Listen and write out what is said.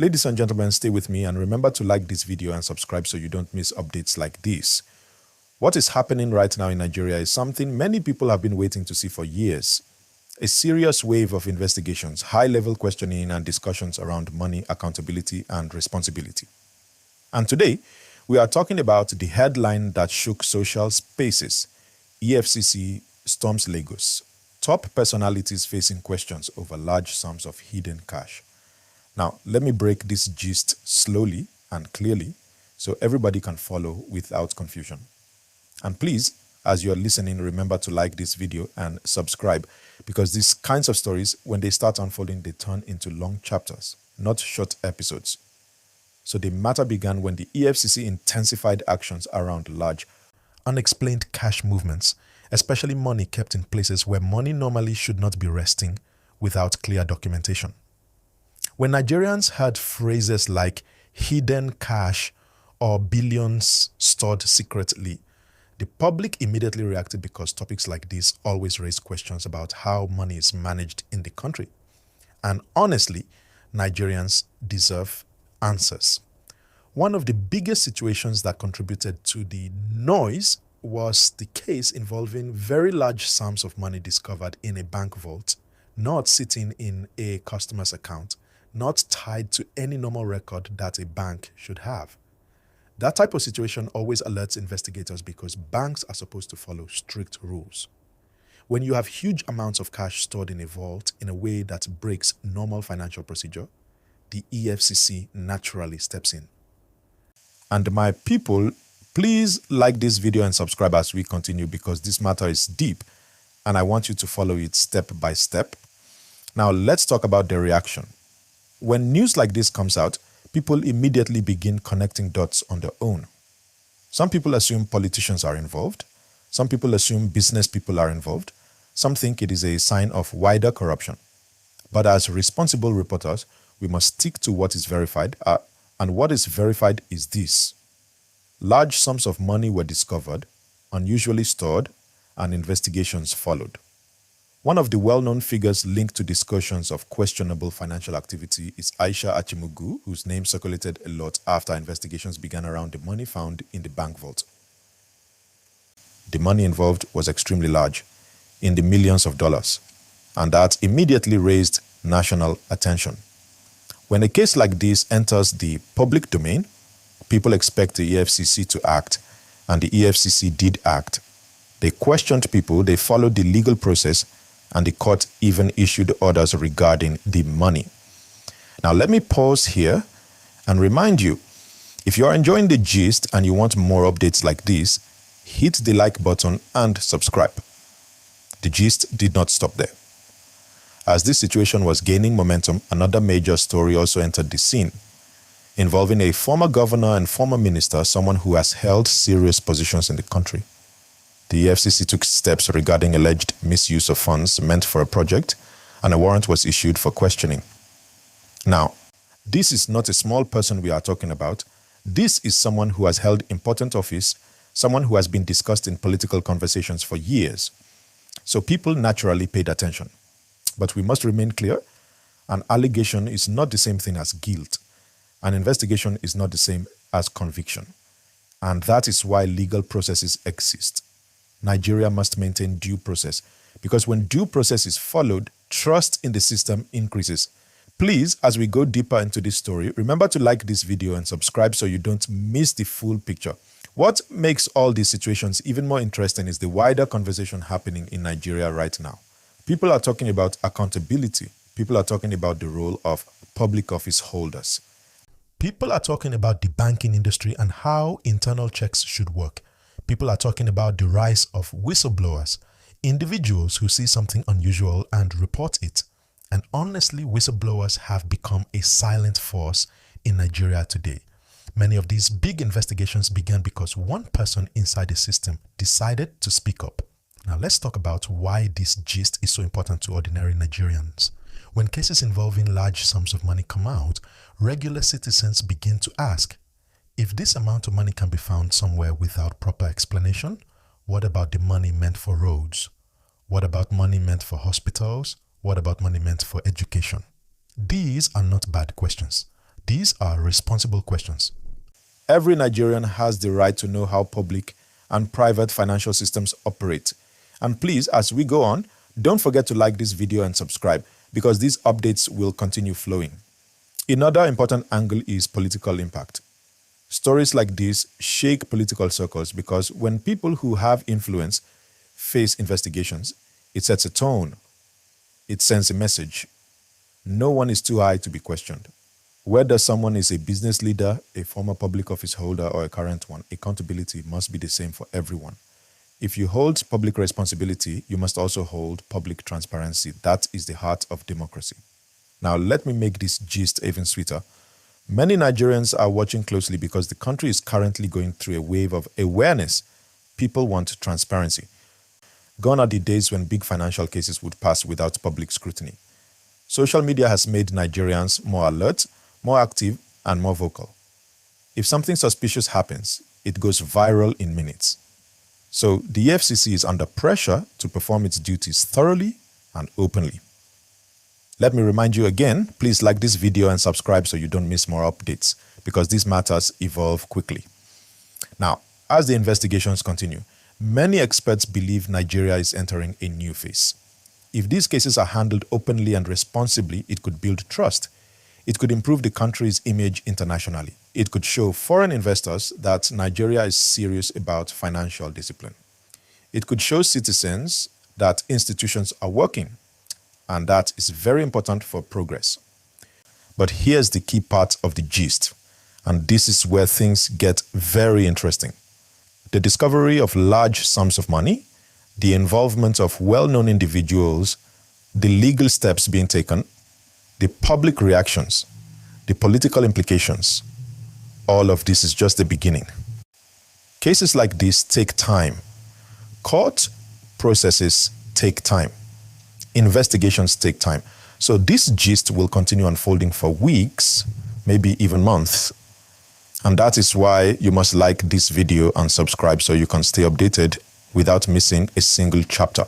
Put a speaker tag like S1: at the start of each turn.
S1: Ladies and gentlemen, stay with me and remember to like this video and subscribe so you don't miss updates like this. What is happening right now in Nigeria is something many people have been waiting to see for years. A serious wave of investigations, high-level questioning and discussions around money, accountability and responsibility. And today, we are talking about the headline that shook social spaces. EFCC storms Lagos. Top personalities facing questions over large sums of hidden cash. Now, let me break this gist slowly and clearly so everybody can follow without confusion. And please, as you're listening, remember to like this video and subscribe, because these kinds of stories, when they start unfolding, they turn into long chapters, not short episodes. So the matter began when the EFCC intensified actions around large, unexplained cash movements, especially money kept in places where money normally should not be resting without clear documentation. When Nigerians heard phrases like hidden cash or billions stored secretly, the public immediately reacted because topics like this always raise questions about how money is managed in the country. And honestly, Nigerians deserve answers. One of the biggest situations that contributed to the noise was the case involving very large sums of money discovered in a bank vault, not sitting in a customer's account, not tied to any normal record that a bank should have. That type of situation always alerts investigators because banks are supposed to follow strict rules. When you have huge amounts of cash stored in a vault in a way that breaks normal financial procedure, the EFCC naturally steps in. And my people, please like this video and subscribe as we continue, because this matter is deep and I want you to follow it step by step. Now let's talk about the reaction. When news like this comes out, people immediately begin connecting dots on their own. Some people assume politicians are involved. Some people assume business people are involved. Some think it is a sign of wider corruption. But as responsible reporters, we must stick to what is verified. And what is verified is this. Large sums of money were discovered, unusually stored, and investigations followed. One of the well-known figures linked to discussions of questionable financial activity is Aisha Achimugu, whose name circulated a lot after investigations began around the money found in the bank vault. The money involved was extremely large, in the millions of dollars, and that immediately raised national attention. When a case like this enters the public domain, people expect the EFCC to act, and the EFCC did act. They questioned people, they followed the legal process, and the court even issued orders regarding the money. Now let me pause here and remind you, if you are enjoying the gist and you want more updates like this, hit the like button and subscribe. The gist did not stop there. As this situation was gaining momentum, another major story also entered the scene, involving a former governor and former minister, someone who has held serious positions in the country. The EFCC took steps regarding alleged misuse of funds meant for a project, and a warrant was issued for questioning. Now, this is not a small person we are talking about. This is someone who has held important office, someone who has been discussed in political conversations for years. So people naturally paid attention. But we must remain clear, an allegation is not the same thing as guilt. An investigation is not the same as conviction. And that is why legal processes exist. Nigeria must maintain due process, because when due process is followed, trust in the system increases. Please, as we go deeper into this story, remember to like this video and subscribe so you don't miss the full picture. What makes all these situations even more interesting is the wider conversation happening in Nigeria right now. People are talking about accountability. People are talking about the role of public office holders. People are talking about the banking industry and how internal checks should work. People are talking about the rise of whistleblowers, individuals who see something unusual and report it. And honestly, whistleblowers have become a silent force in Nigeria today. Many of these big investigations began because one person inside the system decided to speak up. Now let's talk about why this gist is so important to ordinary Nigerians. When cases involving large sums of money come out, regular citizens begin to ask, if this amount of money can be found somewhere without proper explanation, what about the money meant for roads? What about money meant for hospitals? What about money meant for education? These are not bad questions. These are responsible questions. Every Nigerian has the right to know how public and private financial systems operate. And please, as we go on, don't forget to like this video and subscribe, because these updates will continue flowing. Another important angle is political impact. Stories like this shake political circles because when people who have influence face investigations, it sets a tone. It sends a message. No one is too high to be questioned. Whether someone is a business leader, a former public office holder, or a current one, accountability must be the same for everyone. If you hold public responsibility, you must also hold public transparency. That is the heart of democracy. Now, let me make this gist even sweeter. Many Nigerians are watching closely because the country is currently going through a wave of awareness. People want transparency. Gone are the days when big financial cases would pass without public scrutiny. Social media has made Nigerians more alert, more active, and more vocal. If something suspicious happens, it goes viral in minutes. So the EFCC is under pressure to perform its duties thoroughly and openly. Let me remind you again, please like this video and subscribe so you don't miss more updates, because these matters evolve quickly. Now, as the investigations continue, many experts believe Nigeria is entering a new phase. If these cases are handled openly and responsibly, it could build trust. It could improve the country's image internationally. It could show foreign investors that Nigeria is serious about financial discipline. It could show citizens that institutions are working, and that is very important for progress. But here's the key part of the gist, and this is where things get very interesting. The discovery of large sums of money, the involvement of well-known individuals, the legal steps being taken, the public reactions, the political implications. All of this is just the beginning. Cases like this take time. Court processes take time. Investigations take time. So this gist will continue unfolding for weeks, maybe even months. And that is why you must like this video and subscribe so you can stay updated without missing a single chapter.